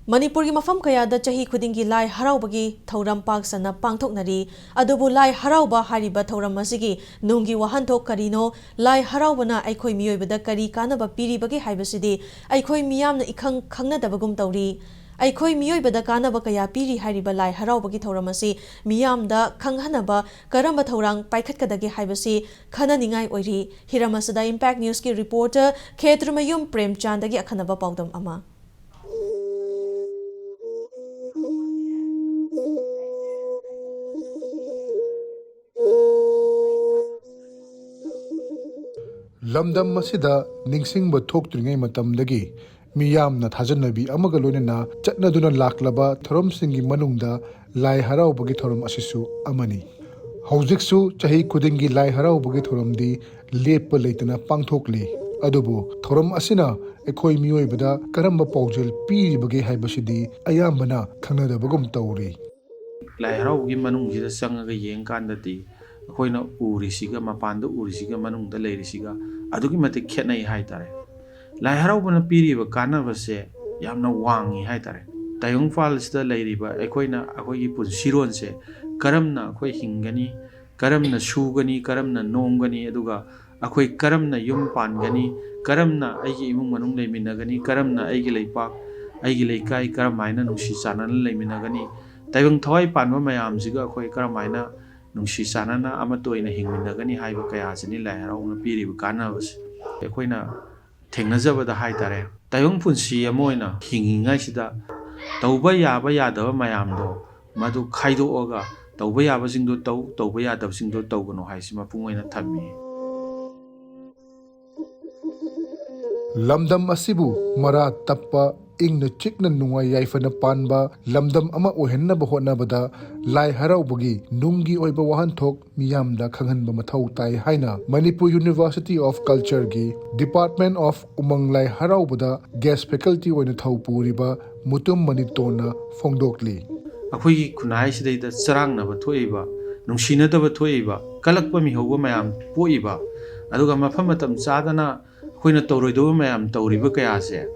Manipuri mafam kayada chahi khudingi Lai Haraobagi thauram pak sana pangthoknari adubu Lai Haraoba hariba thauram asigi nungi wahanthok karino Lai Haraobana aikhoi miyoibada kari kanaba piribagi haibasidi aikhoi miyamna ikhang khangnadabagum tawri aikhoi miyoibada kanaba kaya piri hariba Lai Haraobagi thauram asi miyamda khanghanaba karamba thaurang paikhatkadagi haibasi khananingai oiri hiramasada Impact News ki reporter Khetrumayum Premchandagi akhanaba paudam ama Lamdam masida ningsing ba thoktringay matamdagi miyamna thajannabi amaga loinana chatnaduna laklaba thorom singi manungda Lai Haraobagi thorom asisu amani haujiksu chahi kudingi Lai Haraobagi thoromdi lepa leitana pangthokli adubu thorom asina ekhoi miyoibada karamba paujel piribagi haibasidi ayambana khangnadabagum tawri Lai Haraobagi manungjida sangaga yengkandati akoina urisiga mapanda urisiga manungda leirisiga adugi matik khetnai haitare Lai Haraobana piriba kanabase yamna wangi haitare tayong falsida leiriba akoigi punsironse karamna akoi hingani karamna sugani karamna nongani aduga akoi karamna yum pangani karamna aigi imung manung leiminagani karamna aigi leipak aigi leikai karamaina nungsi sanana leiminagani tayong thawai panwa mayamsiga akoi karamaina nungsi sanana amatoina hingminagani haiba kayasini Lai Haraobana piriba kanabase akoina thengnajabada haitare tayong punsi amoina hingingaisida tauba yaba yadaba mayamdo madu khaidoga tauba yaba singdo tauba yadaba singdo taugono haisima pungoina thammi Lamdam asibu mara tappa ingna chikna nunga yaifana panba lamdam ama ohennaba hotnabada Lai Haraobagi nungi oiba wahanthok miyamda khanghanba mathau tai haina Manipur University of Culture gi Department of Umang Lai Haraobada guest faculty oina thau puriba mutum manitona phongdokli akoigi khunai sidaida charangnaba thoiba nungsinadaba thoiba kalakpa mihauba mayam poiba aduga mafam matam chadana akoina tawroidoba mayam tawriba kayase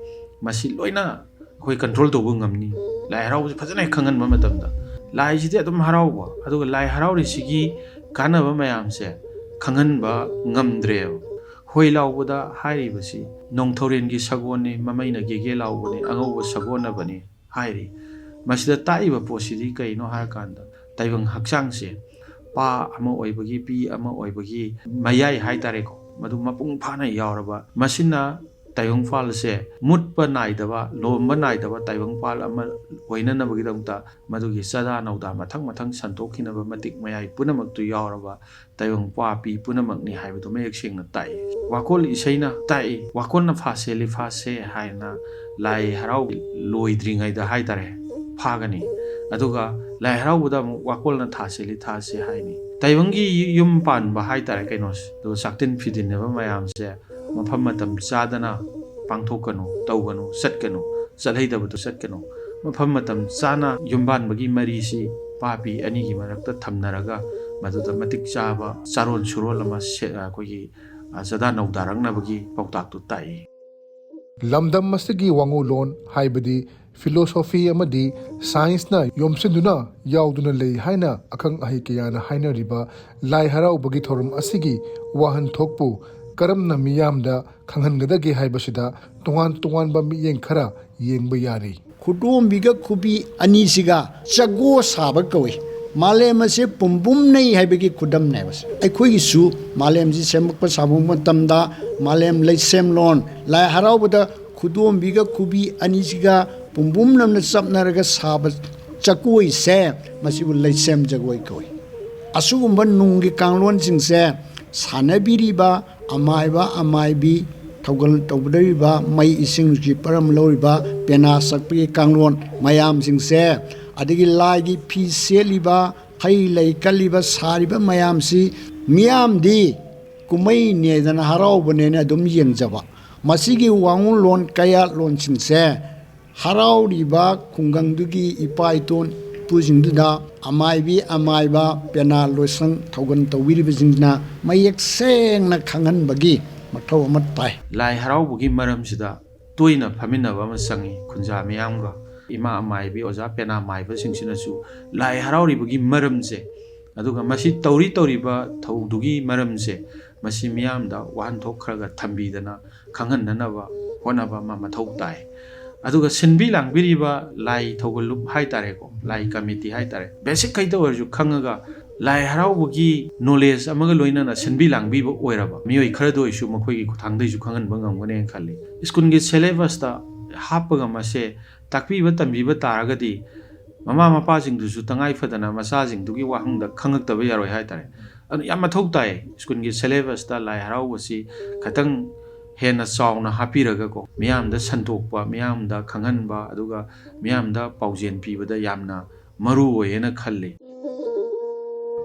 masi loina akoi control tawba ngamni Lai Haraobasi fajana khanganba matamda Lai sidi adum harauba aduga Lai Haraori sigi kanaba mayamse khanghanba ngamdre hoi laubada hairibasi nongthorengi sagoni mamaina gege laubani angauba sagonabani hairi masida taiba posidi kaino harakanda taibang hakchangse pa ama oibagi pi ama oibagi mayai haitareko madu mapung phana yauraba masina tayong false mutpa naidaba lomba naidaba tayong fal ama oina nabagidamta madugi sada nauda mathang mathang santokhinaba matik mayai punamak tu yauraba tayong pa pi punamak ni haibadu mayek singna tai wakol isaina tai wakol na fase haina Lai Haraob loidringai da haitare phagani aduga Lai Haraobada wakol na thase haini taiwangi yum pan ba haitare kainos do saktin fidineba mayamse mafam matam chadana pangthokanu tawganu satkanu salhaidabatu satkanu mafam matam chana yumban bagi marisi papi anigi marakta thamnaraga maduda matik chaba charon surol ama kogi sada naudarangna bagi pautak tu tai Lamdam masigi wangulon haibadi philosophy amadi science na yomsinduna yauduna lei haina akhang ahi kiyana haina riba Lai Haraobagi thorum asigi wahan thokpu karamna miyamda khanghangadagi haibasida tungan ba miyeng khara yengba yari khudom khubi anisiga chago saba kawi malem ase pumbum nei haibagi khudam nei bas aikhoi su malem ji semakpa sabu matamda malem leisem lon Lai Haraobada khudom khubi anisiga pumbum namna sapnaraga saba chakoi se masibu leisem jagoi kawi asugumba nungi kanglon singse sanabiriba amaibi thaugal tawdariba mai ising ji param loriba pena sakpi kanglon mayam singse adigi laigi phi seliba hai lei kaliba sariba mayam si miyam di kumai ne dana haraobane ne adum yengjaba masigi wangun lon kaya lon singse harauriba khungangdugi ipaiton pujingduda amaiba pena loisang thaugan tawiriba jingna mayek sengna khangan bagi mathau amat pai Lai Haraobagi maramsida toina phaminaba ma sangi khunja miyamga ima amaibi oja pena maiba singsinatu lai harauribagi maramse aduga masi tauriba thaudugi maramse masi miyamda wahanthok kharaga thambidana khanghananaba honaba ma mathau tai aduga sinbi langbiriba lai thogalup haitare ko lai committee haitare basic kaita orju khangaga lai haraubagi knowledge amaga loinana sinbi langbiba oiraba miyoi kharado isu makhoigi khuthangdai ju khangan bangamgane khali school gi syllabus ta hapaga mase takbiba tambiba taragadi mama mapa jingdusu tangai fadana masa jingdugi wahangda khangaktabe yaroi haitare anu yam mathau tai school gi syllabus ta lai haraubasi khatang hena sauna hapiraga ko miyamda santokpa miyamda khanghanba aduga miyamda paujen pibada yamna maru oyena khalli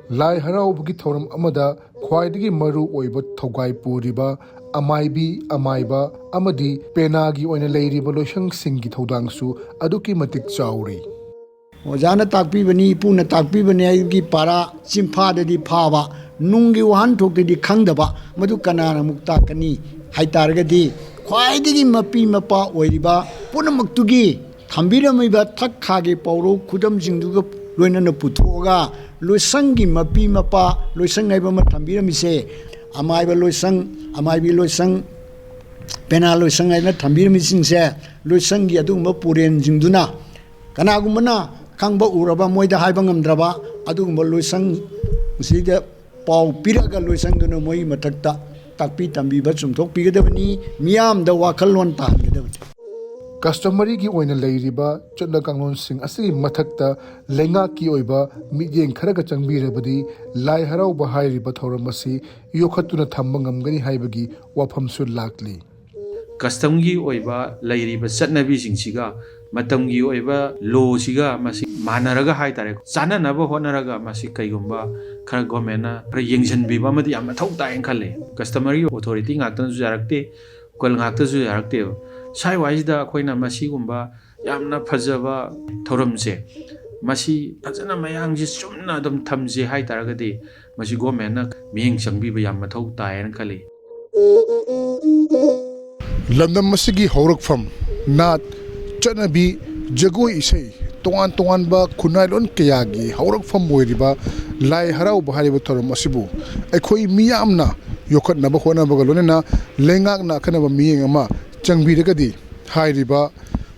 Lai Haraoba Thoram Amada, Quaidigi Maru Oiba Togai Puriba, Amaibi, Amaiba, Amadi, Penagi on a lady Boloshang Singi Todangsu, Aduki Matik Chauri. Ojana takpibani puna takpibani gi para simphada di phawa nungi wan thokte di khangdaba madu kanana mukta kani haitargadi khwaidigi mapi mapa oiriba punamaktugi thambiramiba thakkhage pawro khudam jingduga loinana puthoga loisangi mapi mapa loisangaiba ma thambiramise amaiba loisang amaibi loisang pena loisangaina thambiramisingse loisangi aduma puren jingduna kanagumana khangba uraba moida haiba ngamdraba adugumba loisang sida pau piraga loisangduna moi mathakta takpi tambiba chumthok pigadabani miyamda wakhallon tangedabani Customary gi oina leiriba chotna kanglon sing asigi mathakta lenga ki oiba midyeng kharaga changbirabadi lai harauba hairiba thoramasi yokhatuna thamba ngamgani haibagi wafamsu lakli custom gi oiba lairiba chatnabi singsiga matamgi oiba lo siga masi manaraga haitare chananaba honaraga masi kaigumba khara government khara yengjanbiba madi yamna thau taeng khale customary authority ngaktan ju jarakte kol ngakta ju jarakte sai waisda khoina masi gumba yamna phajaba thoramse masi phajana mayangji chumna dum thamje haitaragadi masi government miyeng changbiba yamna thau taeng khale Lamdam masigi haurakfam nat chanabi jagoi isai tongan ba khunai lon kayagi haurakfam moiriba lai harauba hariba thoram asibu aikhoi miyamna yokhatnaba honaba galonena lengak na khanaba miyeng ama changbiragadi hairiba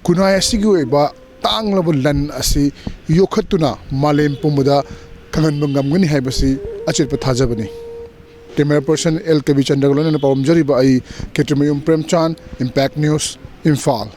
khunai asigi oiba tanglaba lan asi yokhatuna malem pumuda kangan bangamgani haibasi achirpa thajabani Camera person LKB Chandragalon and Pawam Jariba I Ketrimayum Premchan Impact News Imphal.